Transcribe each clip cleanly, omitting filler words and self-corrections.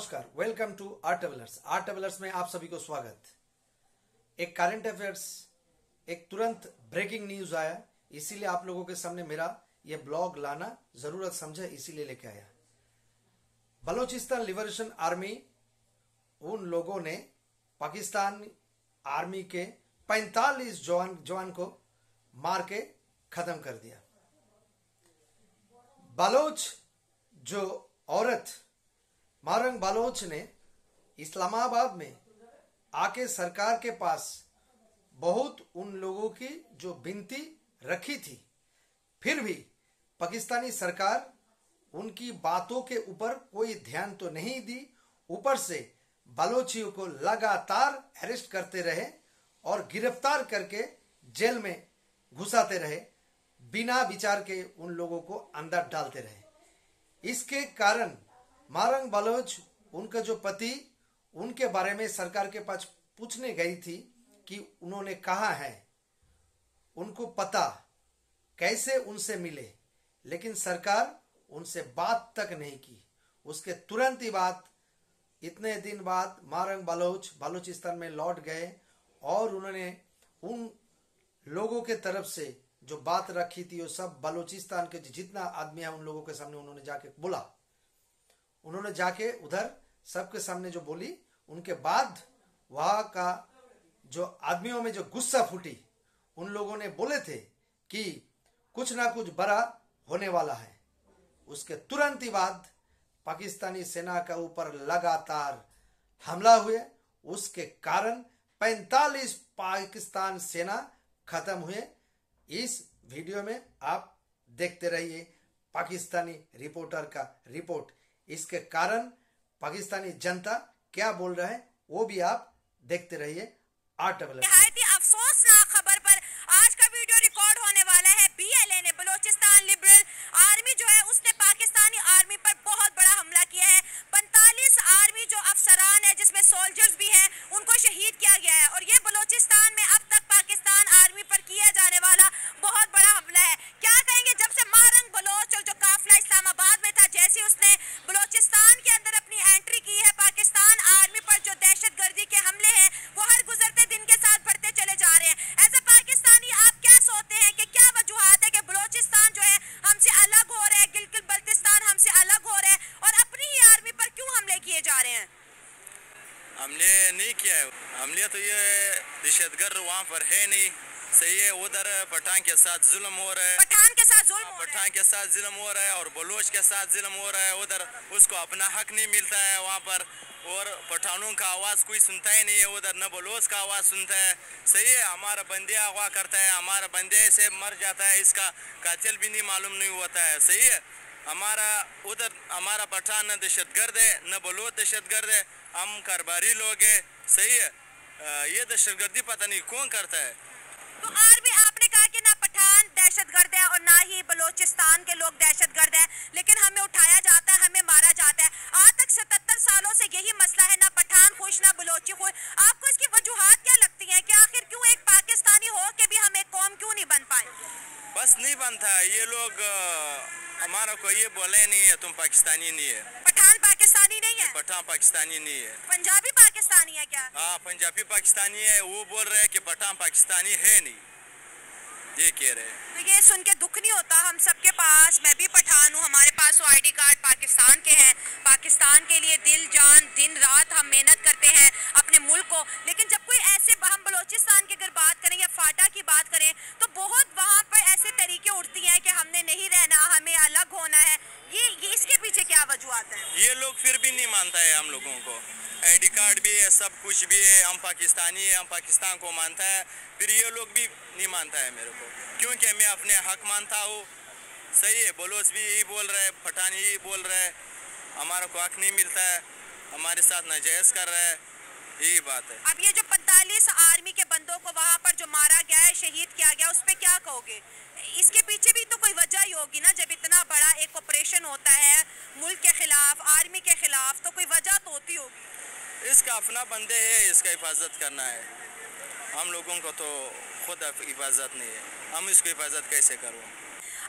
नमस्कार, welcome to R travellers. R travellers में आप सभी को स्वागत। एक करंट अफेयर्स, एक तुरंत ब्रेकिंग न्यूज आया, इसीलिए आप लोगों के सामने मेरा ये ब्लॉग लाना जरूरत समझे, इसीलिए लेके आया। बलोचिस्तान लिबरेशन आर्मी, उन लोगों ने पाकिस्तान आर्मी के 45 जवान को मार के खत्म कर दिया। बलोच जो औरत मारंग बलोच ने इस्लामाबाद में आके सरकार के पास बहुत उन लोगों की जो विनती रखी थी, फिर भी पाकिस्तानी सरकार उनकी बातों के ऊपर कोई ध्यान तो नहीं दी, ऊपर से बलोचियों को लगातार अरेस्ट करते रहे और गिरफ्तार करके जेल में घुसाते रहे, बिना विचार के उन लोगों को अंदर डालते रहे। इसके कारण मारंग बलोच, उनका जो पति, उनके बारे में सरकार के पास पूछने गई थी कि उन्होंने कहा है, उनको पता कैसे उनसे मिले, लेकिन सरकार उनसे बात तक नहीं की। उसके तुरंत ही बाद, इतने दिन बाद मारंग बलोच बलूचिस्तान में लौट गए और उन्होंने उन लोगों के तरफ से जो बात रखी थी वो सब बलूचिस्तान के जितना आदमी है उन लोगों के सामने उन्होंने जाके बोला। उन्होंने जाके उधर सबके सामने जो बोली, उनके बाद वहां का जो आदमियों में जो गुस्सा फूटी, उन लोगों ने बोले थे कि कुछ ना कुछ बड़ा होने वाला है। उसके तुरंत ही बाद पाकिस्तानी सेना के ऊपर लगातार हमला हुए, उसके कारण 45 पाकिस्तान सेना खत्म हुए। इस वीडियो में आप देखते रहिए पाकिस्तानी रिपोर्टर का रिपोर्ट। इसके कारण पाकिस्तानी जनता क्या बोल रहा है वो भी आप देखते रहिए आर ट्रेवलर्स। निहायत ही अफसोसनाक खबर पर आज का वीडियो रिकॉर्ड होने वाला है। बीएलए ने, बलोचिस्तान लिबरल आर्मी जो है, उसने पाकिस्तानी आर्मी पर बहुत बड़ा हमला किया है। 45 आर्मी जो अफसरान है, जिसमें सोल्जर्स भी हैं, उनको शहीद किया गया है। और ये बलोचिस्तान में अब तक पाकिस्तान आर्मी पर किया जाने वाला बहुत बड़ा हमला है। क्या कहेंगे, जब से मारंग बलोच और जो काफिला इस्लामाबाद में था, जैसे उसने बलोचिस्तान के अंदर अपनी एंट्री की है, पाकिस्तान आर्मी पर जो दहशतगर्दी के हमले हैं वो हर गुजरते दिन के साथ बढ़ते चले जा रहे हैं। एज अ पाकिस्तानी आप क्या सोचते हैं कि क्या वजूहात है कि बलोचिस्तान जो है हमसे अलग हो रहा है, गिलगित बल्तिस्तान हमसे अलग हो रहा है, और अपनी ही आर्मी पर क्यों हमले किए जा रहे हैं? हमले नहीं किया है, हमले तो ये दहशतगर्द वहाँ पर है नहीं, सही है। उधर पठान के साथ जुल्म हो रहा है, पठान के साथ जुल्म हो रहा है, पठान के साथ जुल्म हो रहा है और बलोच के साथ जुल्म हो रहा है। उधर उसको अपना हक नहीं मिलता है वहाँ पर, और पठानों का आवाज़ कोई सुनता ही नहीं है उधर, न बलोच का आवाज़ सुनता है। सही है, हमारा बंदे अगवा करता है, हमारा बंदे से मर जाता है, इसका कातिल भी नहीं मालूम नहीं होता है। सही है, हमारा उधर हमारा पठान न दहशतगर्द है न बलोच दहशतगर्द है, हम कारोबारी लोग हैं। सही है, ये दहशतगर्दी पता नहीं कौन करता है। तो आर्मी, आपने कहा कि ना पठान दहशतगर्द है और ना ही बलोचिस्तान के लोग दहशतगर्द है, लेकिन हमें उठाया जाता है, हमें मारा जाता है। आज तक 77 सालों से यही मसला है, ना पठान खुश ना बलोची खुश। आपको इसकी वजूहात क्या लगती हैं कि आखिर क्यों एक पाकिस्तानी हो के भी हम एक कौम क्यों नहीं बन पाए? बस नहीं बनता, ये लोग हमारा को ये बोले नहीं है तुम पाकिस्तानी नहीं है। पठान पाकिस्तानी नहीं है, पठान पाकिस्तानी नहीं है। पंजाबी पाकिस्तानी है क्या? हाँ, पंजाबी पाकिस्तानी है, वो बोल रहे हैं कि पठान पाकिस्तानी है नहीं, ये कह रहे हैं। तो ये सुन के दुख नहीं होता? हम सबके पास, मैं भी पठान हूँ, हमारे पास वो आईडी कार्ड पाकिस्तान के हैं, पाकिस्तान के लिए दिल जान दिन रात हम मेहनत करते हैं अपने मुल्क को। लेकिन जब कोई ऐसे, हम बलोचिस्तान की अगर बात करें या फाटा की बात करें, तो बहुत वहाँ पर ऐसे तरीके उठती हैं कि हमने नहीं रहना, हमें अलग होना है। ये इसके पीछे क्या वजूहत है? ये लोग फिर भी नहीं मानता है हम लोगों को। आईडी कार्ड भी है, सब कुछ भी है, हम पाकिस्तानी है, हम पाकिस्तान को मानता है, फिर ये लोग भी नहीं मानता है मेरे को, क्योंकि मैं अपने हक मानता हूँ। सही है, बलोच भी यही बोल रहा है, पठान यही बोल रहा है, हमारा को हक नहीं मिलता है, हमारे साथ नाजायज़ कर रहा है, यही बात है। अब ये जो 45 आर्मी के बंदों को वहाँ पर जो मारा गया है, शहीद किया गया, उस पर क्या कहोगे? इसके पीछे भी तो कोई वजह ही होगी ना, जब इतना बड़ा एक ऑपरेशन होता है मुल्क के खिलाफ, आर्मी के खिलाफ, तो कोई वजह तो होती होगी। इसका अपना बंदे है, इसका हिफाजत करना है, हम लोगों को तो खुद हिफाजत नहीं है, हम इसको हिफाजत कैसे करूँ?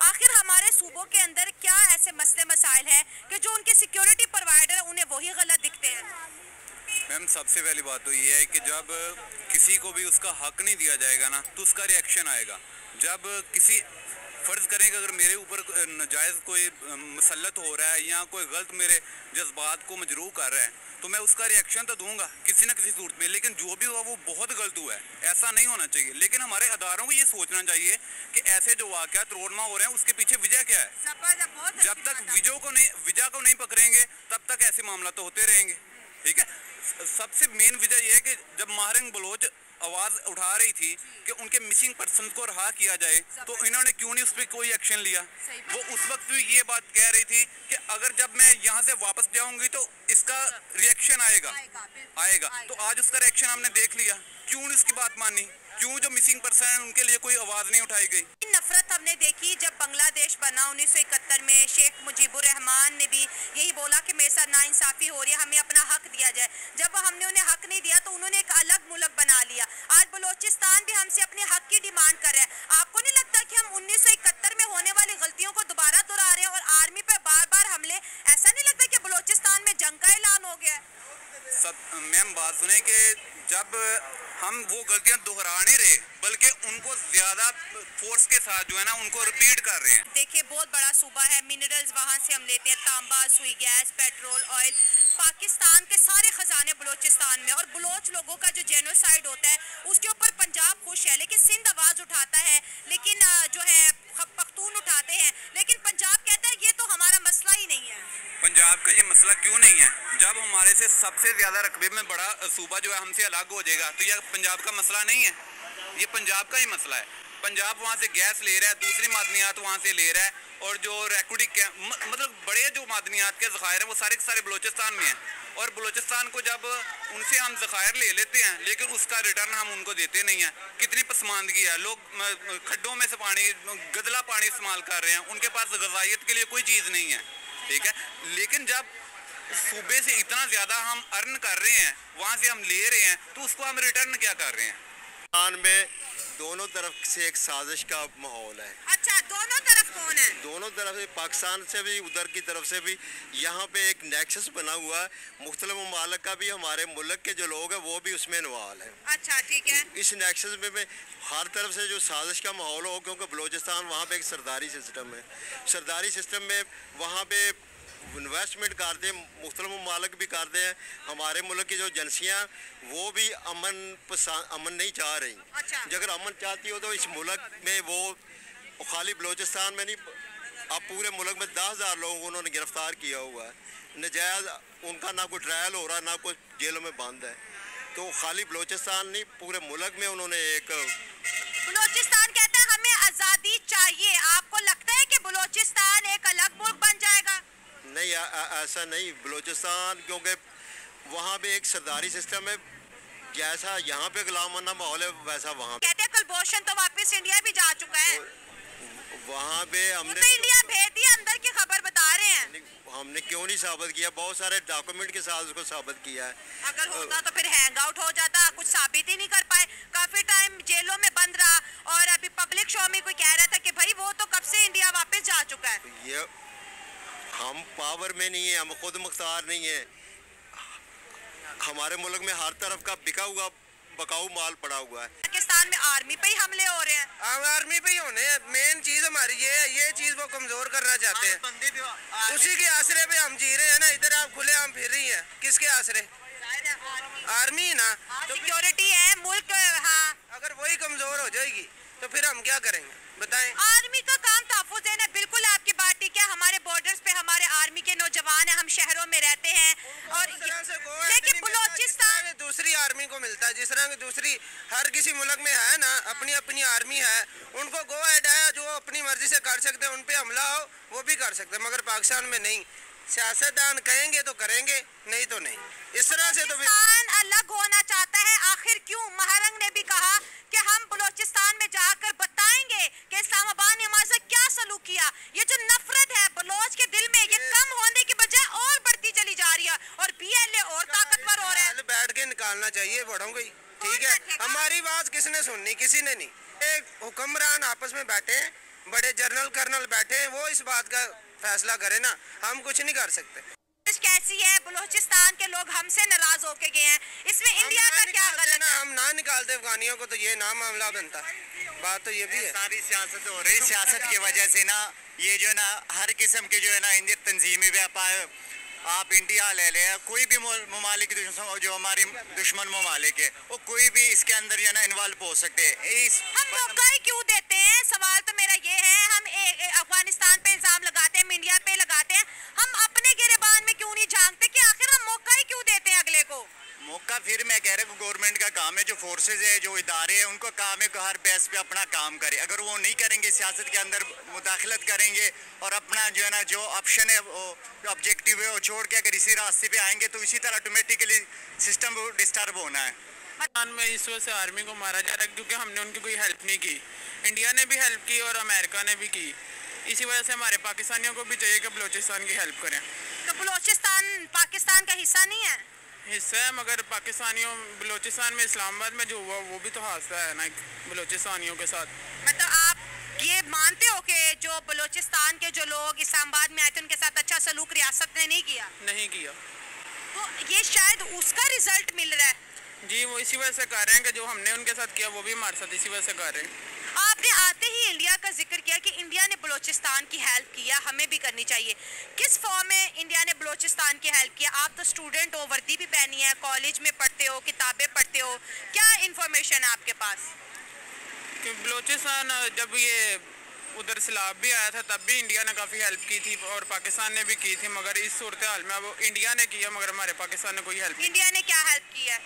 आखिर हमारे सूबों के अंदर क्या ऐसे मसले मसाइल है कि जो उनके सिक्योरिटी प्रोवाइडर उन्हें वही गलत दिखते हैं? मैम, सबसे पहली बात तो ये है कि जब किसी को भी उसका हक नहीं दिया जाएगा ना, तो उसका रिएक्शन आएगा। जब किसी फ़र्ज़ करें कि अगर मेरे ऊपर नाजायज़ कोई मुसल्लत हो रहा है या कोई गलत मेरे जज्बात को मजरूह कर रहा है, तो मैं उसका रिएक्शन तो दूंगा किसी न किसी सूरत में। लेकिन जो भी हुआ वो बहुत गलत हुआ है, ऐसा नहीं होना चाहिए। लेकिन हमारे अदारों को ये सोचना चाहिए कि ऐसे जो वाक़यात रोडमा हो रहे हैं उसके पीछे वजह क्या है। जब तक वजह को नहीं पकड़ेंगे तब तक ऐसे मामला तो होते रहेंगे। ठीक है, सबसे मेन वजह यह है कि जब महारंग बलोच आवाज़ उठा रही थी कि उनके मिसिंग पर्सन को रहा किया जाए, तो इन्होंने क्यों नहीं उस पर कोई एक्शन लिया। वो उस वक्त भी ये बात कह रही थी कि अगर जब मैं यहाँ से वापस जाऊंगी तो इसका रिएक्शन आएगा। तो आज उसका रिएक्शन हमने देख लिया। क्यों नहीं उसकी बात मानी, क्यों जो मिसिंग पर्सन है उनके लिए कोई आवाज़ नहीं उठाई गई। नफरत हमने देखी जब बांग्लादेश बना 1971 में। शेख मुजीबुर रहमान ने भी यही बोला कि मेरे साथ नाइंसाफी हो रही है, हमें अपना हक दिया जाए। जब हमने उन्हें हक नहीं दिया तो उन्होंने एक अलग मुल्क बना लिया। आज बलोचिस्तान भी हमसे अपने हक की डिमांड कर रहा है। आपको नहीं लगता कि हम 1971 में होने वाली गलतियों को दोबारा दोहरा रहे हैं और आर्मी पर बार बार हमले? ऐसा नहीं लगता कि बलोचिस्तान में जंग का ऐलान हो गया है? मैम, बात सुने कि जब हम वो गलतियां दोहरा नहीं रहे बल्कि उनको ज्यादा फोर्स के साथ जो है ना उनको रिपीट कर रहे हैं। देखिए, बहुत बड़ा सूबा है, मिनरल्स वहाँ से हम लेते हैं, तांबा, सुई गैस, पेट्रोल, ऑयल। पाकिस्तान के सारे खजाने बलोचिस्तान में। और बलोच लोगों का जो जेनोसाइड होता है उसके ऊपर पंजाब खुश है, लेकिन सिंध आवाज उठाता है, लेकिन जो है पख्तून उठाते हैं, लेकिन पंजाब कहता है ये तो हमारा मसला ही नहीं है। पंजाब का ये मसला क्यों नहीं है? जब हमारे से सबसे ज्यादा रकबे में बड़ा सूबा जो है हमसे अलग हो जाएगा तो यह पंजाब का मसला नहीं है, ये पंजाब का ही मसला है। पंजाब वहाँ से गैस ले रहा है, दूसरी मादनियात वहाँ से ले रहा है, और जो रैकुडी मतलब बड़े जो मादनियात के ज़खायर हैं वो सारे के सारे बलोचिस्तान में हैं। और बलोचिस्तान को जब उनसे हम ज़खायर ले लेते हैं लेकिन उसका रिटर्न हम उनको देते नहीं हैं। कितनी पसमानदगी है, लोग खड्डों में से पानी, गदला पानी इस्तेमाल कर रहे हैं, उनके पास ग़िज़ाइयत के लिए कोई चीज़ नहीं है। ठीक है, लेकिन जब सूबे से इतना ज़्यादा हम अर्न कर रहे हैं, वहाँ से हम ले रहे हैं, तो उसको हम रिटर्न क्या कर रहे हैं? पाकिस्तान में दोनों तरफ से एक साजिश का माहौल है। अच्छा, दोनों तरफ कौन है? दोनों तरफ से, पाकिस्तान से भी, उधर की तरफ से भी। यहाँ पे एक नेक्सस बना हुआ है, मुख्तलिफ ममालिक का भी, हमारे मुल्क के जो लोग हैं वो भी उसमें इन्वॉल्व हैं। अच्छा, ठीक है। इस नेक्सस में हर तरफ से जो साजिश का माहौल हो, क्योंकि बलूचिस्तान वहाँ पे एक सरदारी सिस्टम है। सरदारी सिस्टम में वहाँ पे इन्वेस्टमेंट करते हैं, मुख्तलिफ ममालिक भी करते हैं। हमारे मुल्क की जो एजेंसियाँ वो भी अमन नहीं चाह रही। अच्छा। अगर अमन चाहती हो तो इस मुल्क में वो खाली बलूचिस्तान में नहीं, अब पूरे मुल्क में 10,000 लोगों को उन्होंने गिरफ्तार किया हुआ है नजायज़। उनका ना कोई ट्रायल हो रहा, ना कोई जेलों में बंद है। तो खाली बलूचिस्तान नहीं, पूरे मुल्क में उन्होंने एक बलूचिस्तान कहता है हमें आज़ादी चाहिए। आपको लगता है कि बलूचिस्तान एक अलग मुल्क बन जाएगा? नहीं, ऐसा नहीं। बलूचिस्तान क्योंकि वहाँ पे एक सरदारी सिस्टम है, जैसा यहाँ पे गुलामाना माहौल है वैसा वहाँ कहते हैं कुलभूषण तो वापस इंडिया भी जा चुका है। वहाँ पे हमने तो इंडिया भेज दिया, अंदर की खबर बता रहे हैं। हमने क्यों नहीं साबित किया? बहुत सारे डॉक्यूमेंट के साथ उसको साबित किया है। अगर होता तो फिर हैंग आउट हो जाता, कुछ साबित ही नहीं कर पाए। काफी टाइम जेलों में बंद रहा और अभी पब्लिक शो में कोई कह रहा था कि भाई वो तो कब से इंडिया वापस जा चुका है। ये हम पावर में नहीं है, हम खुद मुख्तार नहीं है। हमारे मुल्क में हर तरफ का बिका हुआ बकाऊ माल पड़ा हुआ है। पाकिस्तान में आर्मी पे ही हमले हो रहे हैं। हम आर्मी पे ही होने हैं। मेन चीज हमारी ये है, ये चीज वो कमजोर करना चाहते हैं। उसी के आसरे पे हम जी रहे हैं ना। इधर आप खुले हम फिर रही हैं, किसके आसरे? आर्मी ना। तो सिक्योरिटी है मुल्क। हाँ, अगर वही कमजोर हो जाएगी तो फिर हम क्या करेंगे बताएं? आर्मी का काम तहफ़्फ़ुज़ देना। बिल्कुल आपकी बात ठीक है। हमारे बॉर्डर्स पे हमारे आर्मी के नौजवान हैं, हम शहरों में रहते हैं। और लेकिन बलूचिस्तान दूसरी आर्मी को मिलता है, जिस तरह की दूसरी हर किसी मुल्क में है ना, अपनी अपनी आर्मी है, उनको गो एड है, जो अपनी मर्जी से कर सकते हैं। उन पे हमला हो वो भी कर सकते हैं, मगर पाकिस्तान में नहीं। सियासतदान कहेंगे तो करेंगे, नहीं तो नहीं। इस तरह से तो पाकिस्तान अलग होना चाहता है। आखिर क्यों? महारंग ने भी कहा कि हम बलूचिस्तान में जाकर बताएंगे कि इस्लामाबाद ने हमारे साथ क्या सलूक किया। ये जो नफरत है बलोच के दिल में, ये कम होने की बजाय और बढ़ती चली जा रही है और BLA और ताकतवर हो रहा है। बैठ के निकालना चाहिए बड़ों को, ठीक है। हमारी बात किसने सुननी? किसी ने नहीं। एक हुक्मरान आपस में बैठे बड़े जनरल कर्नल बैठे हैं, वो इस बात का फैसला करें ना, हम कुछ नहीं कर सकते। कैसी है, बलूचिस्तान के लोग हमसे नाराज होके गए हैं, इसमें इंडिया का क्या गलत है? हम ना निकालते अफगानियों को तो ये ना मामला बनता। बात तो ये भी है, सारी सियासत हो रही, सियासत की वजह से ना ये जो ना हर किस्म के जो है ना इंडिया तंजीमी व्यापार, आप इंडिया ले ले, कोई भी ममालिक जो हमारी दुश्मन ममालिक है, वो कोई भी इसके अंदर जो है ना इन्वॉल्व हो सकते हैं। हम मौका ही क्यों देते हैं? सवाल तो मेरा ये है, हम अफगानिस्तान पे इल्जाम लगाते हैं, इंडिया पे लगाते हैं, हम अपने गिरेबान में क्यों नहीं झांकते कि आखिर हम मौका ही क्यों देते हैं अगले को? मौका फिर मैं कह रहा हूँ गवर्नमेंट का काम है, जो फोर्सेज है, जो इदारे हैं, उनको काम है कि हर बेस पे अपना काम करे। अगर वो नहीं करेंगे, सियासत के अंदर मुदाखलत करेंगे और अपना जो है ना जो ऑप्शन है, वो ऑब्जेक्टिव है, वो छोड़ के अगर इसी रास्ते पे आएंगे तो इसी तरह ऑटोमेटिकली सिस्टम डिस्टर्ब होना है। में इस वजह से आर्मी को मारा जा रहा है क्योंकि हमने उनकी कोई हेल्प नहीं की। इंडिया ने भी हेल्प की और अमेरिका ने भी की। इसी वजह से हमारे पाकिस्तानियों को भी चाहिए कि बलूचिस्तान की हेल्प करें। तो बलूचिस्तान पाकिस्तान का हिस्सा नहीं है? हिस्सा है, मगर पाकिस्तानियों बलूचिस्तान में इस्लामाबाद में जो हुआ वो भी तो हादसा है ना बलूचिस्तानियों के साथ। मतलब आप ये मानते हो कि जो बलूचिस्तान के जो लोग इस्लामाबाद में आए थे उनके साथ अच्छा सलूक रियासत ने नहीं किया? नहीं किया। तो ये शायद उसका रिजल्ट मिल रहा है। जी, वो इसी वजह से कर रहे हैं कि जो हमने उनके साथ किया वो भी हमारे साथ इसी वजह से कर रहे हैं। आपने आते ही इंडिया का जिक्र किया कि इंडिया ने बलूचिस्तान की हेल्प किया, हमें भी करनी चाहिए। किस फॉर्म में इंडिया ने बलूचिस्तान की हेल्प किया? आप तो स्टूडेंट हो, वर्दी भी पहनी है, कॉलेज में पढ़ते हो, किताबें पढ़ते हो, क्या इंफॉर्मेशन है आपके पास? कि बलूचिस्तान जब ये उधर सैलाब भी आया था तब भी इंडिया ने काफ़ी हेल्प की थी और पाकिस्तान ने भी की थी, मगर इस सूरत हाल में अब इंडिया ने किया मगर हमारे पाकिस्तान ने कोई हेल्प नहीं। इंडिया ने क्या हेल्प की है?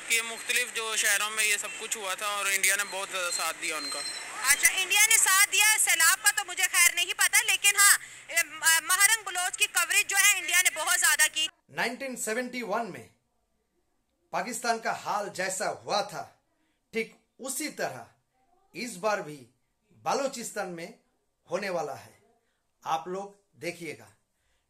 कि मुख्तलिफ जो शहरों में ये सब कुछ हुआ था और इंडिया ने बहुत ज़्यादा साथ दिया उनका। अच्छा, इंडिया ने साथ दिया। सैलाब का तो मुझे खैर नहीं पता, लेकिन हाँ, महारंग बलोच की कवरेज जो है इंडिया ने बहुत ज्यादा की। 1971 में पाकिस्तान का हाल जैसा हुआ था ठीक उसी तरह इस बार भी बलूचिस्तान में होने वाला है। आप लोग देखिएगा,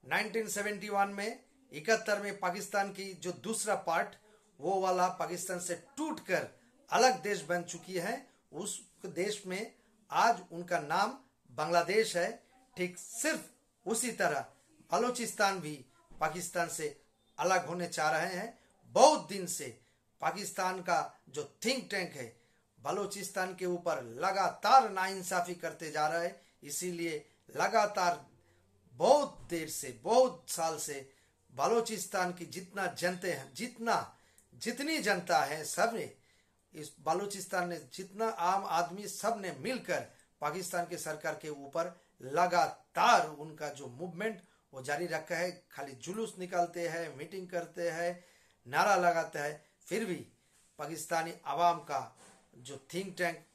1971 में 71 में पाकिस्तान की जो दूसरा पार्ट वो वाला पाकिस्तान से टूटकर अलग देश बन चुकी है। उस देश में आज उनका नाम बांग्लादेश है। ठीक सिर्फ उसी तरह बलूचिस्तान भी पाकिस्तान से अलग होने चाह रहे हैं। बहुत दिन से पाकिस्तान का जो थिंक टैंक है बलूचिस्तान के ऊपर लगातार नाइंसाफी करते जा रहा है। इसीलिए लगातार बहुत देर से, बहुत साल से बलूचिस्तान की जितनी जनता है, सब ने इस बलूचिस्तान ने जितना आम आदमी सब ने मिलकर पाकिस्तान के सरकार के ऊपर लगातार उनका जो मूवमेंट वो जारी रखा है। खाली जुलूस निकालते हैं, मीटिंग करते हैं, नारा लगाते हैं, फिर भी पाकिस्तानी आवाम का जो थिंक टैंक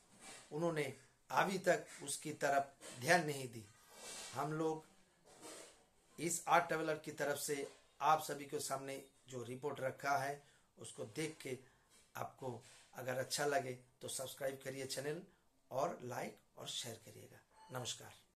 उन्होंने अभी तक उसकी तरफ ध्यान नहीं दी। हम लोग इस आर्ट ट्रैवलर की तरफ से आप सभी के सामने जो रिपोर्ट रखा है उसको देख के आपको अगर अच्छा लगे तो सब्सक्राइब करिए चैनल और लाइक और शेयर करिएगा। नमस्कार।